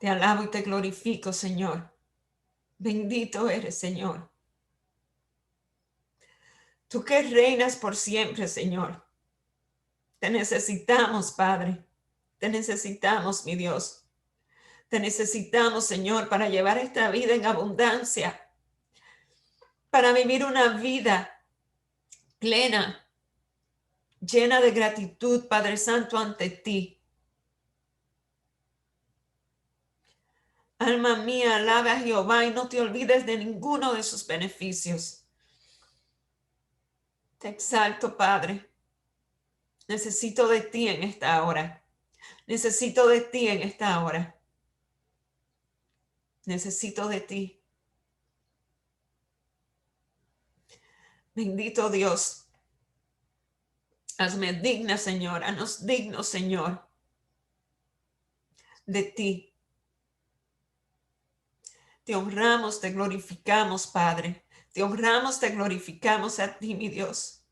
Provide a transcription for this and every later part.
Te alabo y te glorifico, Señor. Bendito eres, Señor. Tú que reinas por siempre, Señor. Te necesitamos, Padre. Te necesitamos, mi Dios. Te necesitamos, Señor, para llevar esta vida en abundancia, para vivir una vida plena, llena de gratitud, Padre Santo, ante ti. Alma mía, alaba a Jehová y no te olvides de ninguno de sus beneficios. Te exalto, Padre. Necesito de ti en esta hora. Necesito de ti en esta hora. Necesito de ti. Bendito Dios. Hazme digna, Señor. Haznos dignos, Señor, de ti. Te honramos, te glorificamos, Padre. Te honramos, te glorificamos a ti, mi Dios.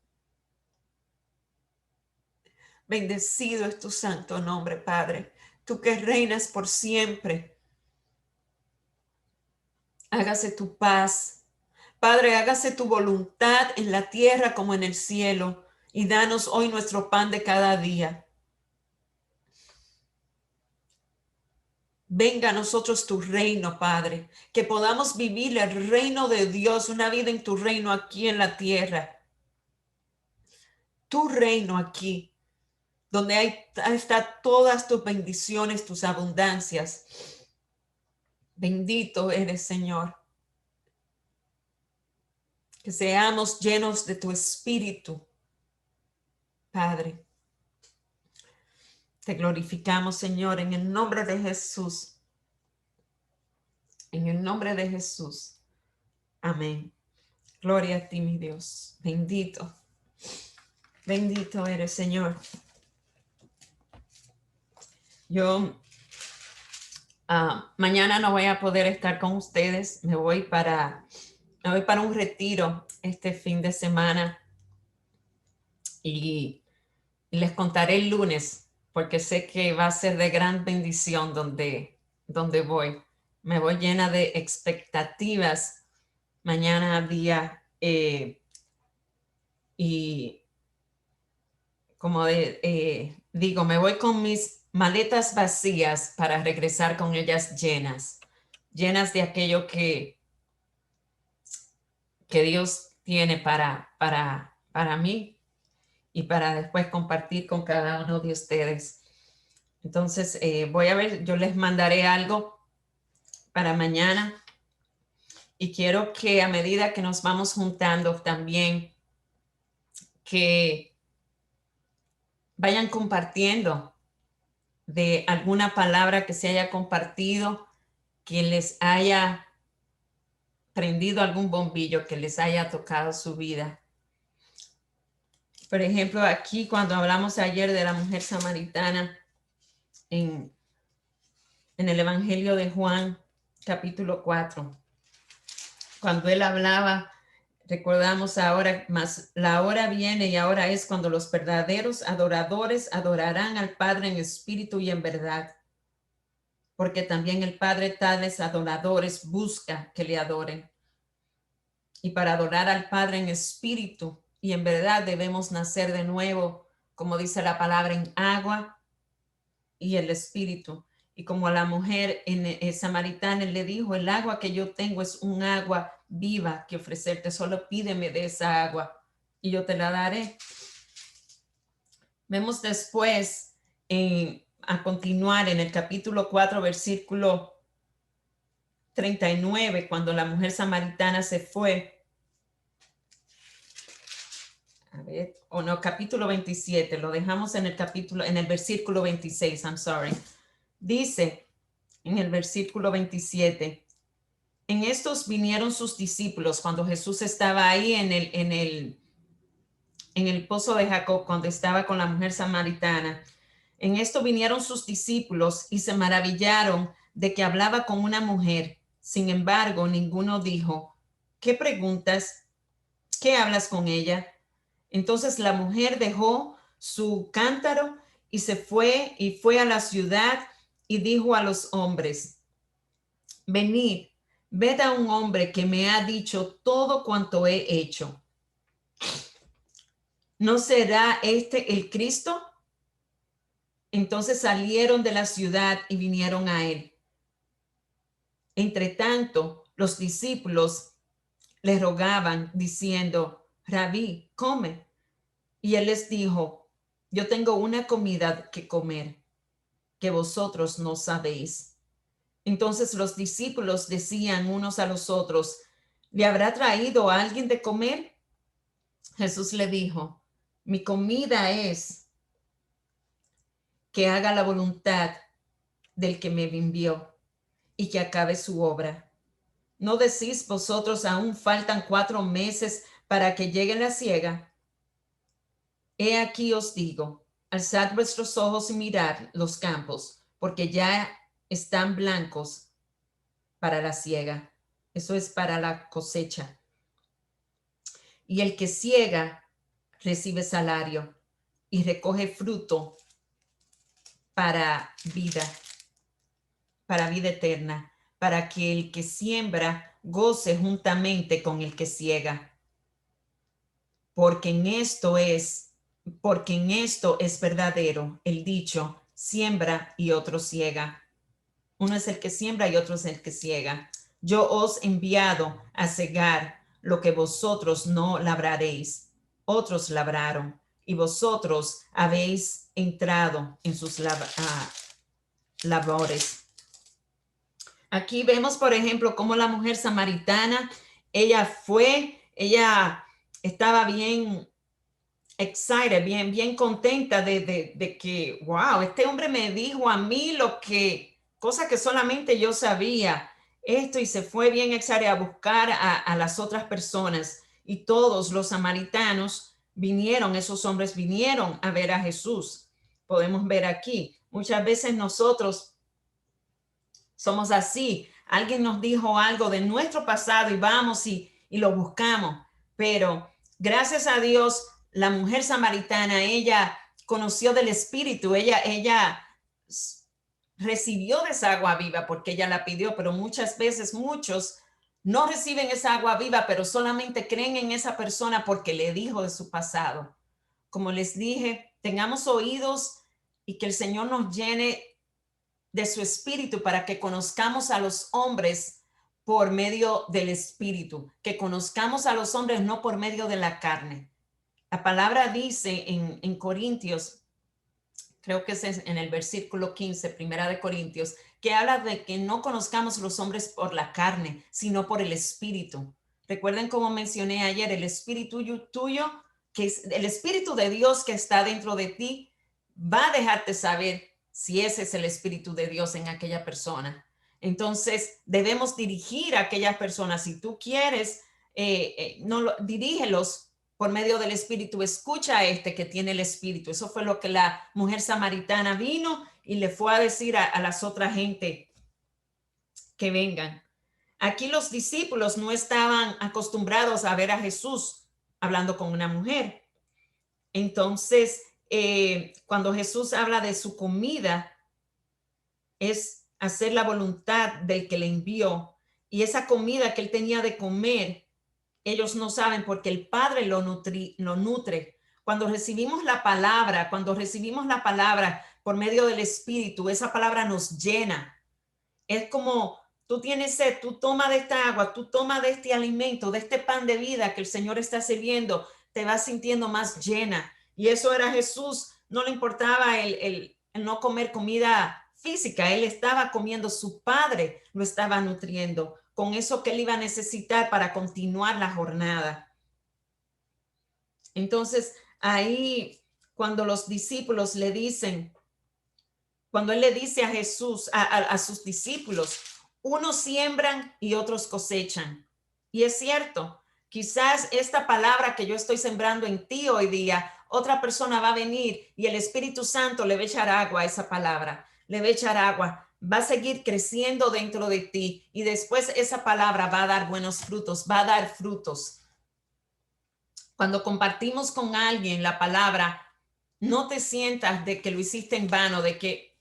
Bendecido es tu santo nombre, Padre. Tú que reinas por siempre. Hágase tu paz. Padre, hágase tu voluntad en la tierra como en el cielo. Y danos hoy nuestro pan de cada día. Venga a nosotros tu reino, Padre, que podamos vivir el reino de Dios, una vida en tu reino aquí en la tierra. Tu reino aquí, donde está todas tus bendiciones, tus abundancias. Bendito eres, Señor. Que seamos llenos de tu espíritu, Padre. Te glorificamos, Señor, en el nombre de Jesús. En el nombre de Jesús. Amén. Gloria a ti, mi Dios. Bendito. Bendito eres, Señor. Yo mañana no voy a poder estar con ustedes. Me voy para un retiro este fin de semana y les contaré el lunes porque sé que va a ser de gran bendición donde voy. Me voy llena de expectativas mañana día y como digo, me voy con mis maletas vacías para regresar con ellas llenas de aquello que Dios tiene para mí y para después compartir con cada uno de ustedes. Entonces, voy a ver, yo les mandaré algo para mañana y quiero que a medida que nos vamos juntando también, que vayan compartiendo de alguna palabra que se haya compartido, que les haya prendido algún bombillo, que les haya tocado su vida. Por ejemplo, aquí cuando hablamos ayer de la mujer samaritana en el Evangelio de Juan, capítulo 4, cuando él hablaba, recordamos ahora, mas la hora viene y ahora es cuando los verdaderos adoradores adorarán al Padre en espíritu y en verdad, porque también el Padre tales adoradores busca que le adoren. Y para adorar al Padre en espíritu y en verdad debemos nacer de nuevo, como dice la palabra, en agua y el espíritu. Y como a la mujer samaritana le dijo, el agua que yo tengo es un agua viva que ofrecerte, solo pídeme de esa agua y yo te la daré. Vemos después a continuar en el capítulo 4, versículo 39, cuando la mujer samaritana se fue. A ver, no, capítulo 27, lo dejamos en el versículo 26, I'm sorry. Dice en el versículo 27, en estos vinieron sus discípulos cuando Jesús estaba ahí en el pozo de Jacob, cuando estaba con la mujer samaritana. En esto vinieron sus discípulos y se maravillaron de que hablaba con una mujer. Sin embargo, ninguno dijo, ¿qué preguntas? ¿Qué hablas con ella? Entonces la mujer dejó su cántaro y se fue a la ciudad y dijo a los hombres, venid, ved a un hombre que me ha dicho todo cuanto he hecho. ¿No será este el Cristo? Entonces salieron de la ciudad y vinieron a él. Entre tanto, los discípulos le rogaban diciendo, Rabí, come. Y él les dijo, yo tengo una comida que comer que vosotros no sabéis. Entonces los discípulos decían unos a los otros, ¿le habrá traído a alguien de comer? Jesús le dijo, mi comida es que haga la voluntad del que me envió y que acabe su obra. ¿No decís vosotros aún faltan 4 meses para que llegue la siega? He aquí os digo, alzad vuestros ojos y mirad los campos, porque ya están blancos para la siega. Eso es para la cosecha. Y el que siega recibe salario y recoge fruto para vida eterna, para que el que siembra goce juntamente con el que siega. Porque en esto es verdadero el dicho, siembra y otro siega. Uno es el que siembra y otro es el que siega. Yo os he enviado a segar lo que vosotros no labraréis. Otros labraron y vosotros habéis entrado en sus labores. Aquí vemos, por ejemplo, cómo la mujer samaritana, ella estaba bien excited, bien contenta de que, wow, este hombre me dijo a mí cosa que solamente yo sabía esto, y se fue bien excited a buscar a las otras personas, y todos los samaritanos esos hombres vinieron a ver a Jesús. Podemos ver aquí, muchas veces nosotros somos así. Alguien nos dijo algo de nuestro pasado y vamos y lo buscamos. Pero gracias a Dios, la mujer samaritana, ella conoció del Espíritu. Ella recibió de esa agua viva porque ella la pidió. Pero muchas veces muchos no reciben esa agua viva, pero solamente creen en esa persona porque le dijo de su pasado. Como les dije, tengamos oídos y que el Señor nos llene de su espíritu para que conozcamos a los hombres por medio del espíritu, que conozcamos a los hombres no por medio de la carne. La palabra dice en Corintios, creo que es en el versículo 15, primera de Corintios, que habla de que no conozcamos los hombres por la carne, sino por el espíritu. Recuerden como mencioné ayer, el espíritu tuyo, que es el espíritu de Dios que está dentro de ti, va a dejarte saber si ese es el Espíritu de Dios en aquella persona. Entonces, debemos dirigir a aquellas personas. Si tú quieres, dirígelos por medio del Espíritu. Escucha a este que tiene el Espíritu. Eso fue lo que la mujer samaritana vino y le fue a decir a las otras gente que vengan. Aquí los discípulos no estaban acostumbrados a ver a Jesús hablando con una mujer. Entonces, cuando Jesús habla de su comida, es hacer la voluntad del que le envió. Y esa comida que él tenía de comer, ellos no saben porque el Padre lo nutre. Cuando recibimos la palabra por medio del Espíritu, esa palabra nos llena. Es como tú tienes sed, tú toma de esta agua, tú toma de este alimento, de este pan de vida que el Señor está sirviendo, te vas sintiendo más llena. Y eso era Jesús. No le importaba el no comer comida física. Él estaba comiendo, su Padre lo estaba nutriendo con eso que él iba a necesitar para continuar la jornada. Entonces, ahí cuando los discípulos le dicen, cuando él le dice a Jesús, a sus discípulos, unos siembran y otros cosechan. Y es cierto, quizás esta palabra que yo estoy sembrando en ti hoy día, otra persona va a venir y el Espíritu Santo le va a echar agua a esa palabra, le va a echar agua, va a seguir creciendo dentro de ti y después esa palabra va a dar buenos frutos, va a dar frutos. Cuando compartimos con alguien la palabra, no te sientas de que lo hiciste en vano, de que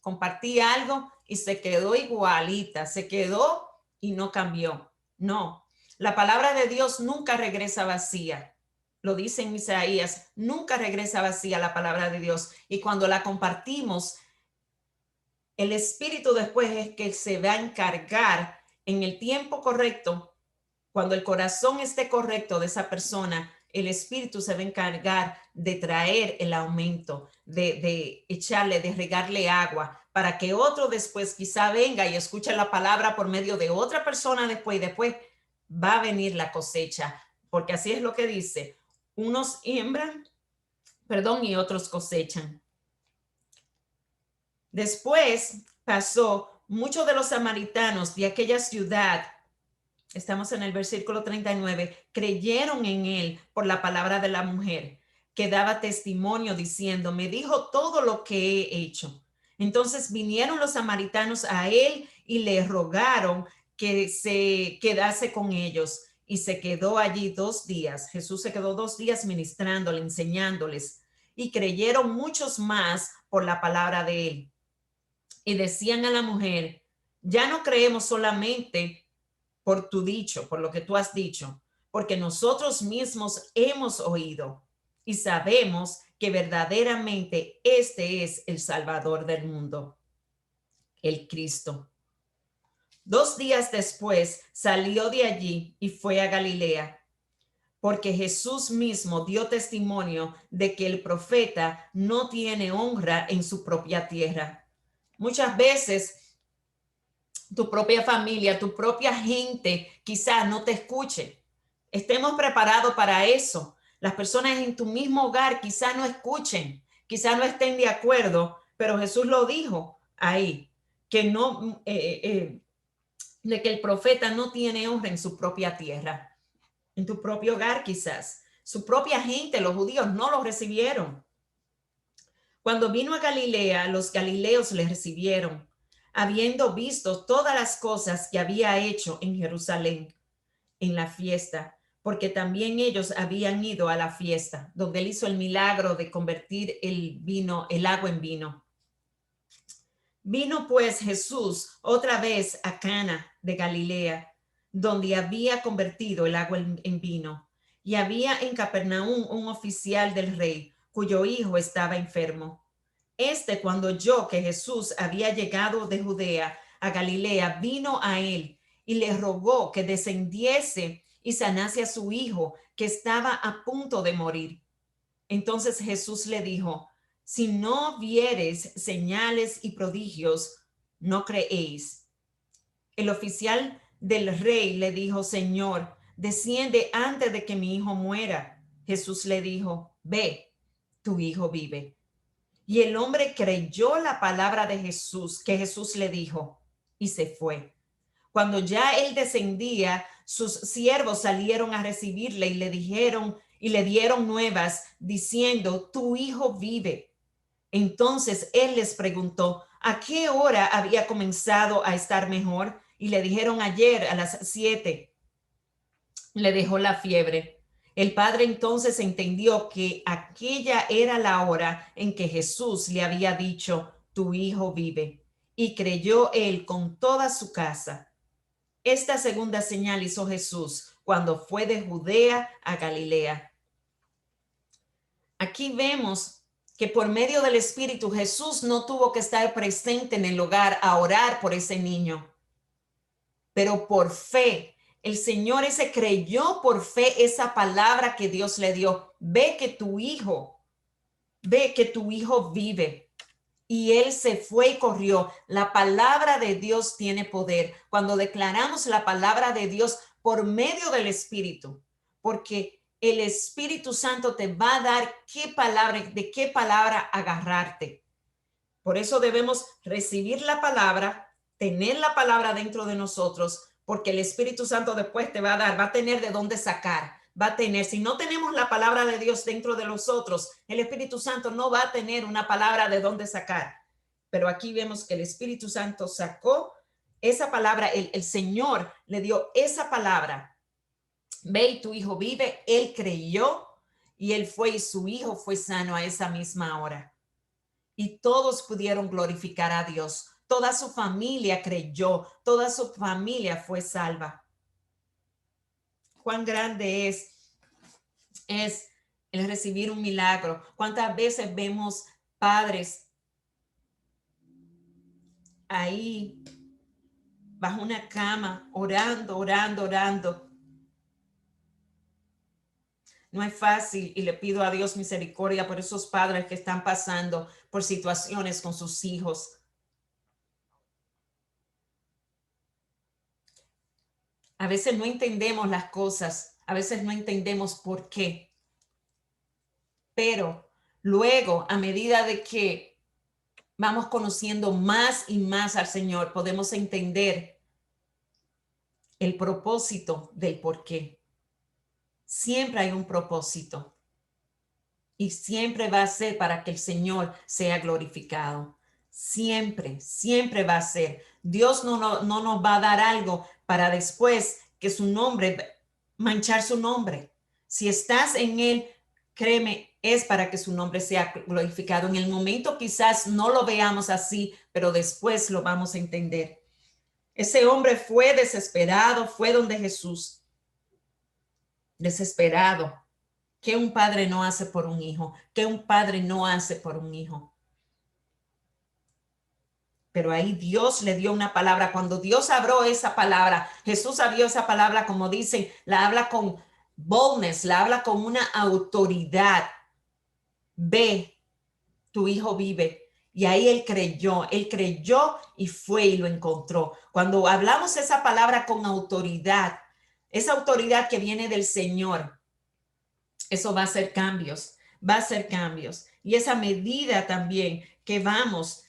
compartí algo y se quedó igualita, se quedó y no cambió. No, la palabra de Dios nunca regresa vacía. Lo dice en Isaías, nunca regresa vacía la palabra de Dios. Y cuando la compartimos, el Espíritu después es que se va a encargar en el tiempo correcto, cuando el corazón esté correcto de esa persona, el Espíritu se va a encargar de traer el aumento, de echarle, de regarle agua, para que otro después quizá venga y escuche la palabra por medio de otra persona después, y después va a venir la cosecha, porque así es lo que dice, unos siembran, y otros cosechan. Después pasó, muchos de los samaritanos de aquella ciudad, estamos en el versículo 39, creyeron en él por la palabra de la mujer, que daba testimonio diciendo, me dijo todo lo que he hecho. Entonces vinieron los samaritanos a él y le rogaron que se quedase con ellos. Y se quedó allí 2 días. Jesús se quedó 2 días ministrándole, enseñándoles. Y creyeron muchos más por la palabra de él. Y decían a la mujer, ya no creemos solamente por tu dicho, por lo que tú has dicho, porque nosotros mismos hemos oído y sabemos que verdaderamente este es el Salvador del mundo, el Cristo. 2 días después salió de allí y fue a Galilea, porque Jesús mismo dio testimonio de que el profeta no tiene honra en su propia tierra. Muchas veces tu propia familia, tu propia gente quizás no te escuche. Estemos preparados para eso. Las personas en tu mismo hogar quizás no escuchen, quizás no estén de acuerdo, pero Jesús lo dijo ahí, que no, de que el profeta no tiene honra en su propia tierra, en tu propio hogar quizás. Su propia gente, los judíos, no lo recibieron. Cuando vino a Galilea, los galileos le recibieron, habiendo visto todas las cosas que había hecho en Jerusalén en la fiesta, porque también ellos habían ido a la fiesta, donde él hizo el milagro de convertir el agua en vino. Vino pues Jesús otra vez a Cana de Galilea, donde había convertido el agua en vino. Y había en Capernaum un oficial del rey, cuyo hijo estaba enfermo. Cuando oyó que Jesús había llegado de Judea a Galilea, vino a él y le rogó que descendiese y sanase a su hijo, que estaba a punto de morir. Entonces Jesús le dijo, si no vieres señales y prodigios, no creéis. El oficial del rey le dijo, Señor, desciende antes de que mi hijo muera. Jesús le dijo, ve, tu hijo vive. Y el hombre creyó la palabra de Jesús, que Jesús le dijo, y se fue. Cuando ya él descendía, sus siervos salieron a recibirle y le dijeron y le dieron nuevas diciendo, tu hijo vive. Entonces él les preguntó, ¿a qué hora había comenzado a estar mejor? Y le dijeron, ayer a las 7 le dejó la fiebre. El padre entonces entendió que aquella era la hora en que Jesús le había dicho, tu hijo vive. Y creyó él con toda su casa. Esta segunda señal hizo Jesús cuando fue de Judea a Galilea. Aquí vemos que por medio del Espíritu Jesús no tuvo que estar presente en el hogar a orar por ese niño, pero por fe. El Señor ese creyó por fe esa palabra que Dios le dio. Ve que tu hijo vive. Y él se fue y corrió. La palabra de Dios tiene poder. Cuando declaramos la palabra de Dios por medio del Espíritu, porque el Espíritu Santo te va a dar de qué palabra agarrarte. Por eso debemos recibir la palabra, tener la palabra dentro de nosotros, porque el Espíritu Santo después te va a tener de dónde sacar. Si no tenemos la palabra de Dios dentro de nosotros, el Espíritu Santo no va a tener una palabra de dónde sacar. Pero aquí vemos que el Espíritu Santo sacó esa palabra, el Señor le dio esa palabra. Ve y tu hijo vive, él creyó y él fue y su hijo fue sano a esa misma hora. y todos pudieron glorificar a Dios. Toda su familia creyó, toda su familia fue salva. Cuán grande es el recibir un milagro. Cuántas veces vemos padres ahí bajo una cama, orando. No es fácil y le pido a Dios misericordia por esos padres que están pasando por situaciones con sus hijos. A veces no entendemos las cosas, a veces no entendemos por qué. Pero luego, a medida de que vamos conociendo más y más al Señor, podemos entender el propósito del por qué. Siempre hay un propósito y siempre va a ser para que el Señor sea glorificado. Siempre va a ser. Dios no nos va a dar algo para después que su nombre, manchar su nombre. Si estás en Él, créeme, es para que su nombre sea glorificado. En el momento quizás no lo veamos así, pero después lo vamos a entender. Ese hombre fue desesperado, fue donde Jesús, desesperado. ¿Qué un padre no hace por un hijo? ¿Qué un padre no hace por un hijo? Pero ahí Dios le dio una palabra. Cuando Dios habló esa palabra, Jesús abrió esa palabra, como dicen, la habla con boldness, la habla con una autoridad. Ve, tu hijo vive. Y ahí él creyó y fue y lo encontró. Cuando hablamos esa palabra con autoridad, esa autoridad que viene del Señor, eso va a hacer cambios, Y esa medida también que vamos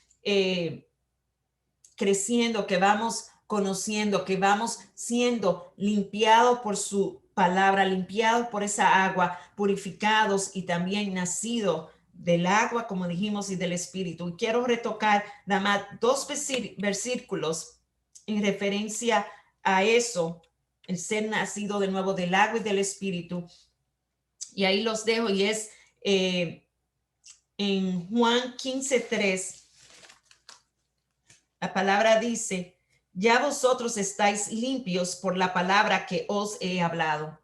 creciendo, que vamos conociendo, que vamos siendo limpiados por su palabra, limpiados por esa agua, purificados y también nacidos del agua, como dijimos, y del Espíritu. Y quiero retocar nada más 2 versículos en referencia a eso, el ser nacido de nuevo del agua y del Espíritu. Y ahí los dejo, y es en Juan 15:3. La palabra dice, ya vosotros estáis limpios por la palabra que os he hablado.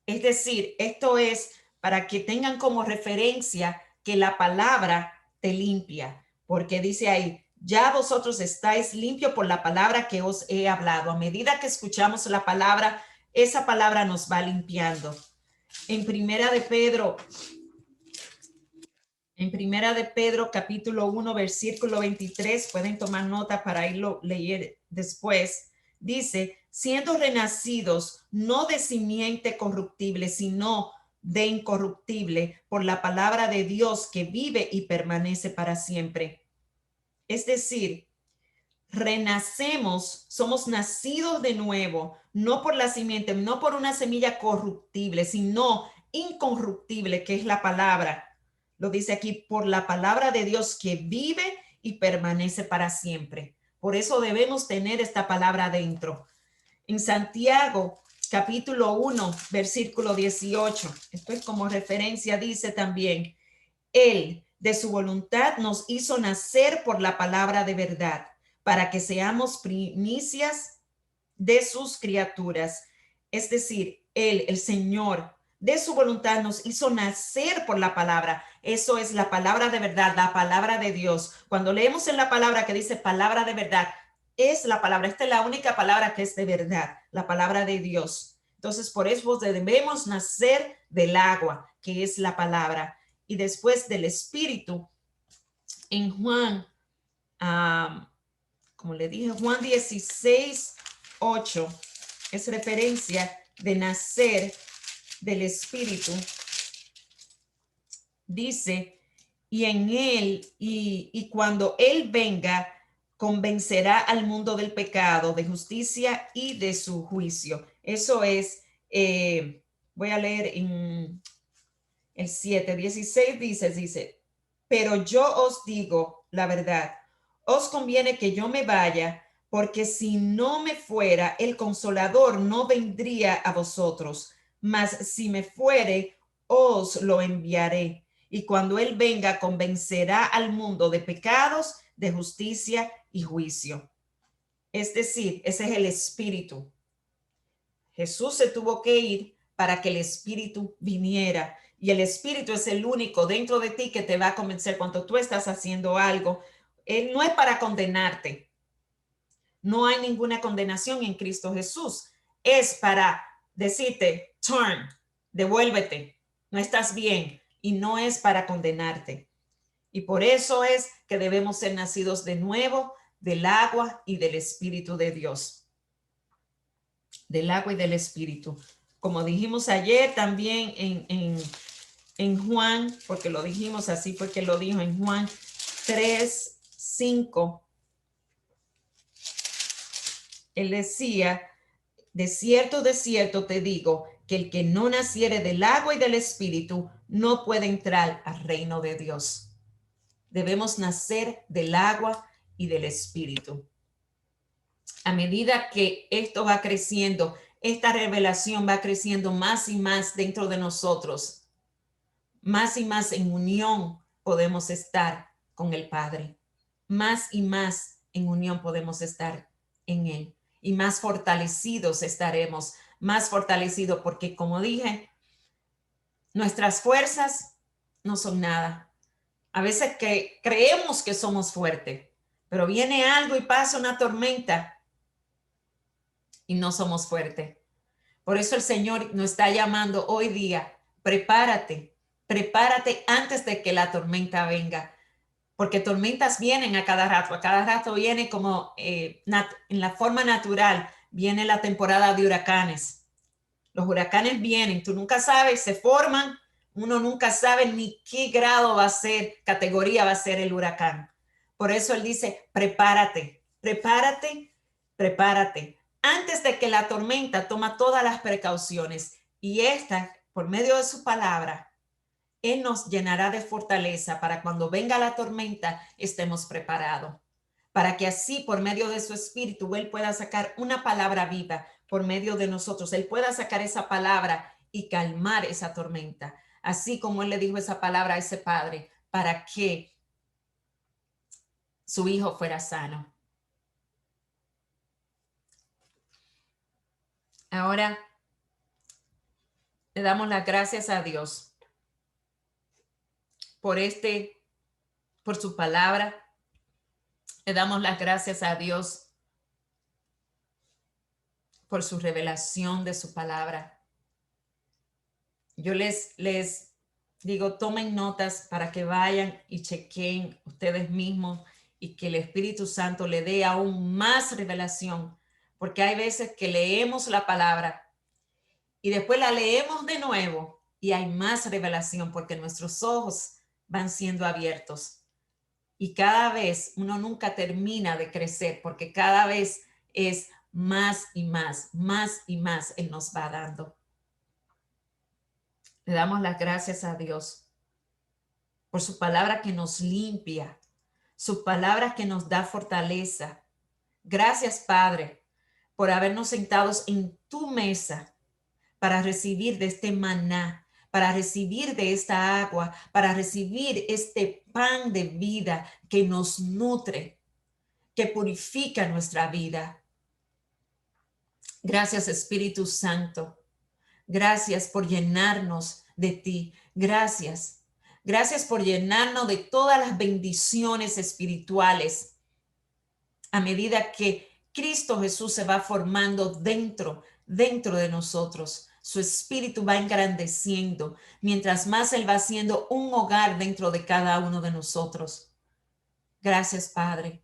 Es decir, esto es para que tengan como referencia que la palabra te limpia, porque dice ahí, ya vosotros estáis limpios por la palabra que os he hablado. A medida que escuchamos la palabra, esa palabra nos va limpiando. En Primera de Pedro, capítulo 1, versículo 23, pueden tomar nota para irlo leer después, dice, siendo renacidos no de simiente corruptible, sino de incorruptible, por la palabra de Dios que vive y permanece para siempre. Es decir, renacemos, somos nacidos de nuevo, no por la simiente, no por una semilla corruptible, sino incorruptible, que es la palabra. Lo dice aquí, por la palabra de Dios que vive y permanece para siempre. Por eso debemos tener esta palabra dentro. En Santiago, capítulo 1, versículo 18, esto es como referencia, dice también, Él de su voluntad nos hizo nacer por la palabra de verdad, para que seamos primicias de sus criaturas. Es decir, Él, el Señor, de su voluntad nos hizo nacer por la palabra. Eso es la palabra de verdad, la palabra de Dios. Cuando leemos en la palabra que dice palabra de verdad, es la palabra. Esta es la única palabra que es de verdad, la palabra de Dios. Entonces, por eso debemos nacer del agua, que es la palabra, y después del Espíritu. En Juan, como le dije, Juan 16:8 es referencia de nacer del Espíritu. Dice, y en él, y cuando él venga, convencerá al mundo del pecado, de justicia y de su juicio. Eso es, voy a leer en el 7:16, dice, pero yo os digo la verdad, os conviene que yo me vaya, porque si no me fuera, el Consolador no vendría a vosotros, mas si me fuere, os lo enviaré. Y cuando Él venga, convencerá al mundo de pecados, de justicia y juicio. Es decir, ese es el Espíritu. Jesús se tuvo que ir para que el Espíritu viniera. Y el Espíritu es el único dentro de ti que te va a convencer cuando tú estás haciendo algo. Él no es para condenarte. No hay ninguna condenación en Cristo Jesús. Es para decirte, turn, devuélvete, no estás bien. Y no es para condenarte. Y por eso es que debemos ser nacidos de nuevo del agua y del Espíritu de Dios. Del agua y del Espíritu. Como dijimos ayer también en Juan, porque lo dijimos así, porque lo dijo en Juan 3:5. Él decía, de cierto te digo, que el que no naciere del agua y del Espíritu no puede entrar al reino de Dios. Debemos nacer del agua y del Espíritu. A medida que esto va creciendo, esta revelación va creciendo más y más dentro de nosotros, más y más en unión podemos estar con el Padre. Más y más en unión podemos estar en Él. Y más fortalecidos estaremos, más fortalecidos, porque como dije, nuestras fuerzas no son nada. A veces que creemos que somos fuertes, pero viene algo y pasa una tormenta y no somos fuertes. Por eso el Señor nos está llamando hoy día, prepárate antes de que la tormenta venga, porque tormentas vienen a cada rato viene como en la forma natural, viene la temporada de huracanes. Los huracanes vienen, tú nunca sabes, se forman, uno nunca sabe ni qué grado va a ser, categoría va a ser el huracán. Por eso él dice, prepárate. Antes de que la tormenta toma todas las precauciones y esta, por medio de su palabra, Él nos llenará de fortaleza para cuando venga la tormenta estemos preparados. Para que así, por medio de su espíritu, Él pueda sacar una palabra viva por medio de nosotros. Él pueda sacar esa palabra y calmar esa tormenta. Así como Él le dijo esa palabra a ese padre para que su hijo fuera sano. Ahora le damos las gracias a Dios por su palabra. Le damos las gracias a Dios por su revelación de su palabra. Yo les digo, tomen notas para que vayan y chequen ustedes mismos y que el Espíritu Santo le dé aún más revelación, porque hay veces que leemos la palabra y después la leemos de nuevo y hay más revelación porque nuestros ojos van siendo abiertos. Y cada vez uno nunca termina de crecer porque cada vez es más y más Él nos va dando. Le damos las gracias a Dios por su palabra que nos limpia, su palabra que nos da fortaleza. Gracias, Padre, por habernos sentados en tu mesa para recibir de este maná, para recibir de esta agua, para recibir este pan de vida que nos nutre, que purifica nuestra vida. Gracias, Espíritu Santo. Gracias por llenarnos de ti. Gracias. Gracias por llenarnos de todas las bendiciones espirituales a medida que Cristo Jesús se va formando dentro de nosotros. Su espíritu va engrandeciendo mientras más Él va haciendo un hogar dentro de cada uno de nosotros. Gracias, Padre.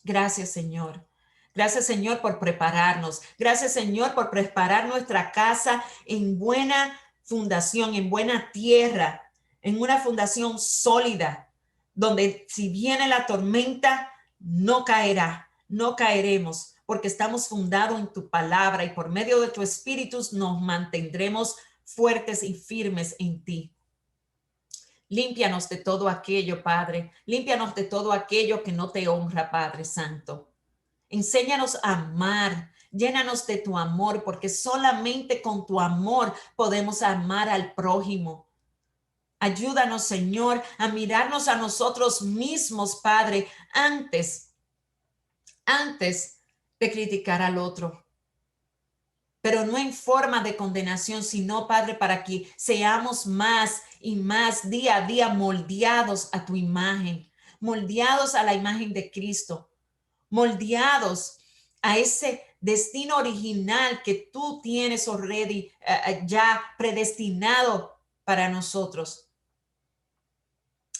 Gracias, Señor. Gracias, Señor, por prepararnos. Gracias, Señor, por preparar nuestra casa en buena fundación, en buena tierra, en una fundación sólida, donde si viene la tormenta, no caerá, no caeremos, porque estamos fundados en tu palabra y por medio de tu espíritu nos mantendremos fuertes y firmes en ti. Límpianos de todo aquello, Padre. Límpianos de todo aquello que no te honra, Padre Santo. Enséñanos a amar. Llénanos de tu amor, porque solamente con tu amor podemos amar al prójimo. Ayúdanos, Señor, a mirarnos a nosotros mismos, Padre, antes de criticar al otro. Pero no en forma de condenación, sino, Padre, para que seamos más y más día a día moldeados a tu imagen, moldeados a la imagen de Cristo, moldeados a ese destino original que tú tienes already ya predestinado para nosotros.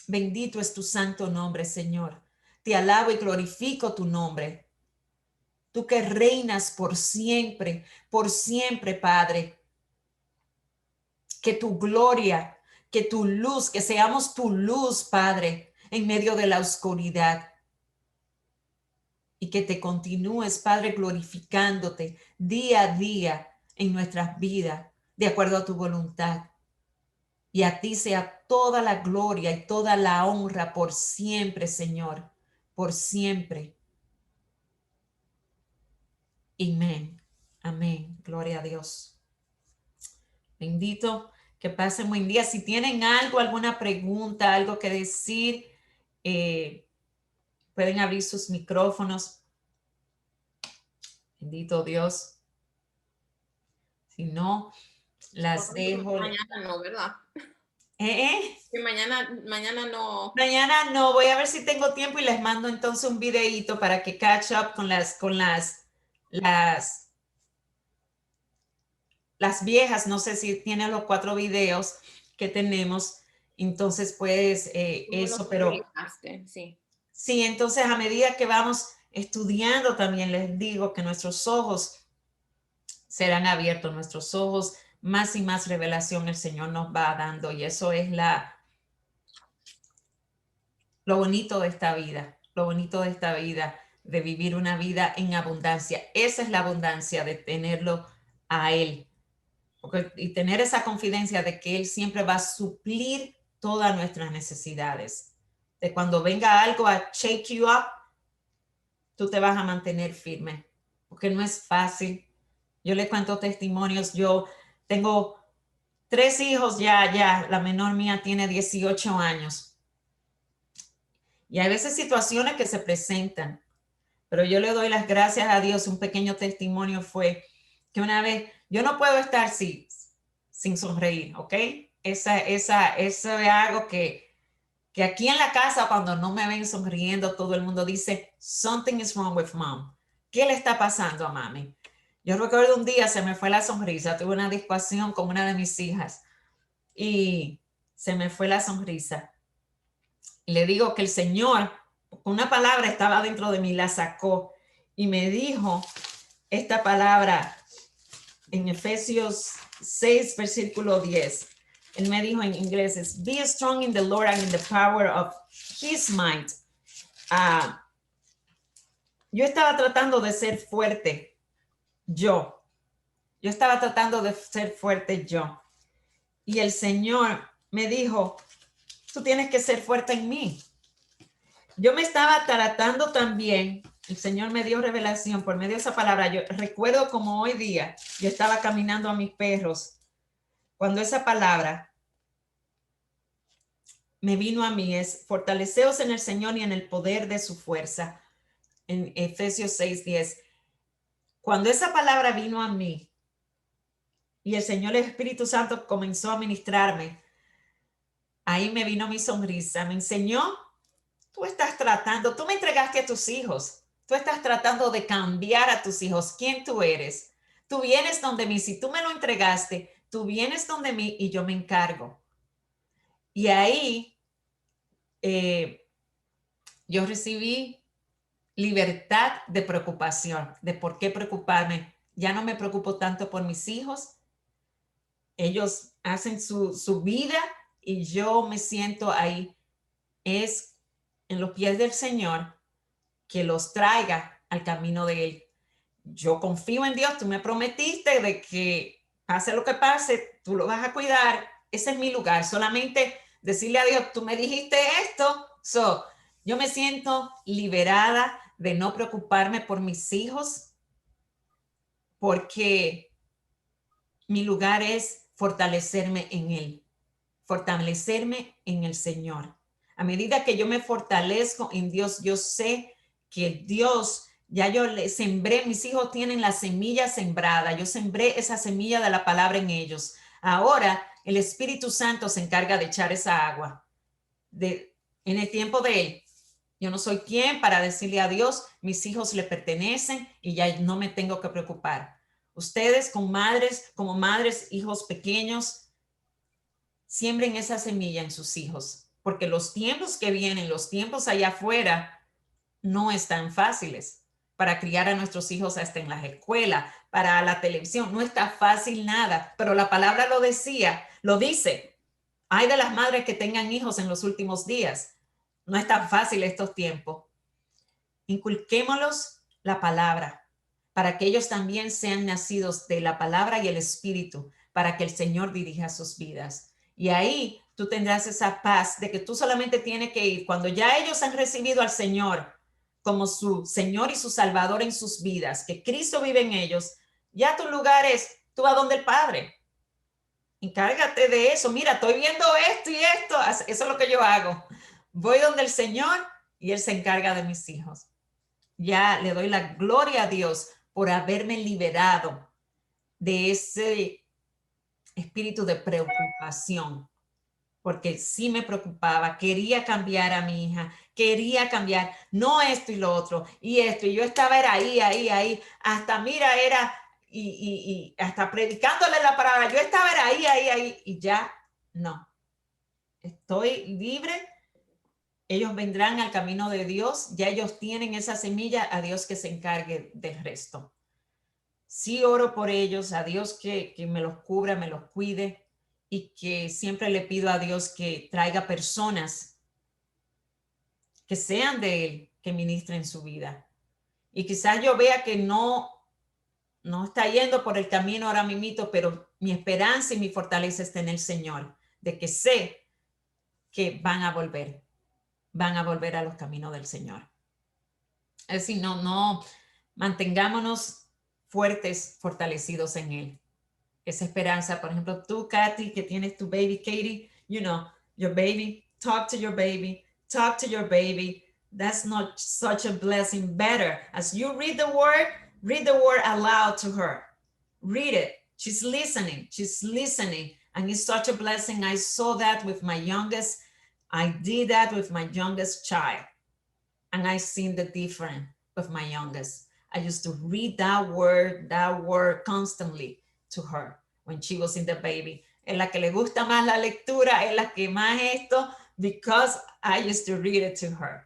Bendito es tu santo nombre, Señor. Te alabo y glorifico tu nombre. Tú que reinas por siempre, Padre. Que tu gloria, que tu luz, que seamos tu luz, Padre, en medio de la oscuridad. Y que te continúes, Padre, glorificándote día a día en nuestras vidas, de acuerdo a tu voluntad. Y a ti sea toda la gloria y toda la honra por siempre, Señor, por siempre. Amén. Amén. Gloria a Dios. Bendito, que pasen buen día. Si tienen algo, alguna pregunta, algo que decir, pueden abrir sus micrófonos. Bendito Dios. Si no, las dejo. Mañana no, ¿verdad? ¿Eh? Que mañana no. Mañana no, voy a ver si tengo tiempo y les mando entonces un videíto para que catch up con las viejas. No sé si tienen los 4 videos que tenemos. Entonces, pues, eso, pero Sí. sí, entonces a medida que vamos estudiando también les digo que nuestros ojos serán abiertos, nuestros ojos, más y más revelación el Señor nos va dando y eso es lo bonito de esta vida, lo bonito de esta vida, de vivir una vida en abundancia. Esa es la abundancia de tenerlo a Él y tener esa confidencia de que Él siempre va a suplir todas nuestras necesidades. De cuando venga algo a shake you up, tú te vas a mantener firme, porque no es fácil. Yo le cuento testimonios, yo tengo 3 hijos ya, la menor mía tiene 18 años. Y hay veces situaciones que se presentan, pero yo le doy las gracias a Dios. Un pequeño testimonio fue que una vez, yo no puedo estar sin sonreír, ¿ok? Eso es algo que aquí en la casa cuando no me ven sonriendo, todo el mundo dice, something is wrong with mom. ¿Qué le está pasando a mami? Yo recuerdo un día se me fue la sonrisa, tuve una discusión con una de mis hijas y se me fue la sonrisa. Y le digo que el Señor, una palabra estaba dentro de mí, la sacó y me dijo esta palabra en Efesios 6, versículo 10. Él me dijo en inglés, es, be strong in the Lord and in the power of his might. Yo estaba tratando de ser fuerte, yo estaba tratando de ser fuerte yo. Y el Señor me dijo, tú tienes que ser fuerte en mí. Yo me estaba tratando también, el Señor me dio revelación por medio de esa palabra. Yo recuerdo como hoy día, yo estaba caminando a mis perros, cuando esa palabra me vino a mí, es fortaleceos en el Señor y en el poder de su fuerza, en Efesios 6:10. Cuando esa palabra vino a mí y el Señor, el Espíritu Santo comenzó a ministrarme, ahí me vino mi sonrisa, me enseñó, tú estás tratando, tú me entregaste a tus hijos, tú estás tratando de cambiar a tus hijos, quién tú eres. Tú vienes donde mí, si tú me lo entregaste, tú vienes donde mí y yo me encargo. Y ahí yo recibí libertad de preocupación, de por qué preocuparme. Ya no me preocupo tanto por mis hijos. Ellos hacen su vida y yo me siento ahí. Es en los pies del Señor que los traiga al camino de Él. Yo confío en Dios. Tú me prometiste de que pase lo que pase, tú lo vas a cuidar. Ese es mi lugar. Solamente decirle a Dios, tú me dijiste esto. Yo me siento liberada de no preocuparme por mis hijos porque mi lugar es fortalecerme en Él, fortalecerme en el Señor. A medida que yo me fortalezco en Dios, yo sé que Dios, ya yo le sembré, mis hijos tienen la semilla sembrada, yo sembré esa semilla de la palabra en ellos. Ahora el Espíritu Santo se encarga de echar esa agua en el tiempo de Él. Yo no soy quien para decirle a Dios, mis hijos le pertenecen y ya no me tengo que preocupar. Ustedes como madres, hijos pequeños, siembren esa semilla en sus hijos, porque los tiempos que vienen, los tiempos allá afuera, no están fáciles para criar a nuestros hijos hasta en las escuelas, para la televisión, no está fácil nada, pero la palabra lo dice. Hay de las madres que tengan hijos en los últimos días. No es tan fácil estos tiempos. Inculquémoslos la palabra para que ellos también sean nacidos de la palabra y el Espíritu, para que el Señor dirija sus vidas. Y ahí tú tendrás esa paz de que tú solamente tienes que ir cuando ya ellos han recibido al Señor como su Señor y su Salvador en sus vidas, que Cristo vive en ellos. Ya tu lugar es, tú vas donde el Padre. Encárgate de eso. Mira, estoy viendo esto y esto. Eso es lo que yo hago. Voy donde el Señor y Él se encarga de mis hijos. Ya le doy la gloria a Dios por haberme liberado de ese espíritu de preocupación, porque sí me preocupaba, quería cambiar a mi hija, quería cambiar, no esto y lo otro, y esto, y yo estaba era ahí, hasta mira, era, y hasta predicándole la palabra, yo estaba era ahí, y ya no, estoy libre. Ellos vendrán al camino de Dios, ya ellos tienen esa semilla, a Dios que se encargue del resto. Sí oro por ellos, a Dios que me los cubra, me los cuide y que siempre le pido a Dios que traiga personas que sean de Él, que ministren su vida. Y quizás yo vea que no está yendo por el camino ahora mismo, pero mi esperanza y mi fortaleza está en el Señor, de que sé que van a volver a los caminos del Señor. Es decir, no, mantengámonos fuertes, fortalecidos en Él. Esa esperanza, por ejemplo, tú, Katy, que tienes tu baby, Katie, your baby, talk to your baby. That's not such a blessing. Better, as you read the word aloud to her. Read it. She's listening. And it's such a blessing. I saw that with my youngest. I did that with my youngest child. And I seen the difference with my youngest. I used to read that word constantly to her when she was in the baby. Es la que le gusta más la lectura, es la que más esto, because I used to read it to her.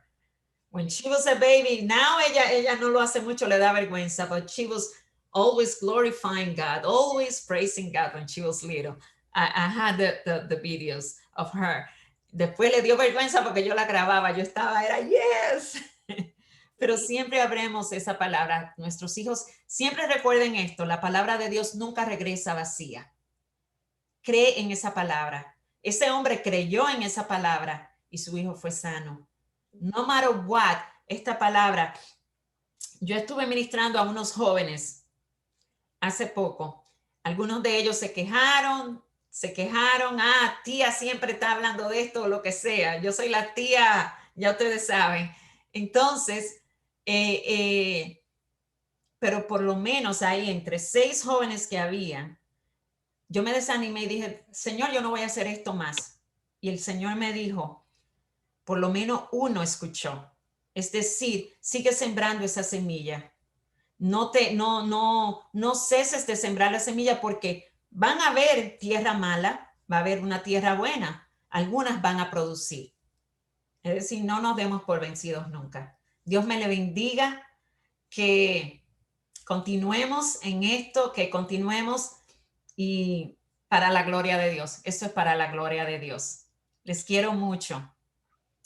When she was a baby, now ella no lo hace mucho, le da vergüenza, but she was always glorifying God, always praising God when she was little. I had the videos of her. Después le dio vergüenza porque yo la grababa, yo era yes. Pero siempre habremos esa palabra. Nuestros hijos siempre recuerden esto, la palabra de Dios nunca regresa vacía. Cree en esa palabra. Ese hombre creyó en esa palabra y su hijo fue sano. No matter what, esta palabra. Yo estuve ministrando a unos jóvenes hace poco. Algunos de ellos se quejaron, tía siempre está hablando de esto o lo que sea. Yo soy la tía, ya ustedes saben. Entonces, pero por lo menos ahí entre 6 jóvenes que había, yo me desanimé y dije, Señor, yo no voy a hacer esto más. Y el Señor me dijo, por lo menos uno escuchó. Es decir, sigue sembrando esa semilla. No ceses de sembrar la semilla porque van a haber tierra mala, va a haber una tierra buena. Algunas van a producir. Es decir, no nos demos por vencidos nunca. Dios me le bendiga, que continuemos en esto, que continuemos y para la gloria de Dios. Eso es para la gloria de Dios. Les quiero mucho.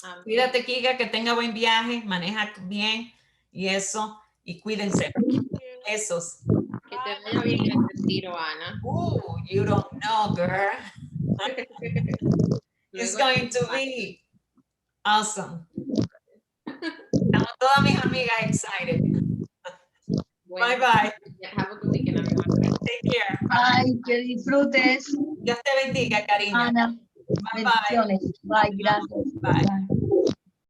Amén. Cuídate, Kika, que tenga buen viaje, maneja bien y eso, y cuídense. Besos. Que te vaya bien el retiro, Ana. You don't know, girl. It's going to be awesome. Estamos todas mis amigas excited. Bueno, bye bye. Have a good weekend, everyone. Take care. Bye, que disfrutes. Dios te bendiga, cariño. Ana. Bye, bye. Bendiciones. Bye, gracias. Bye. Bye.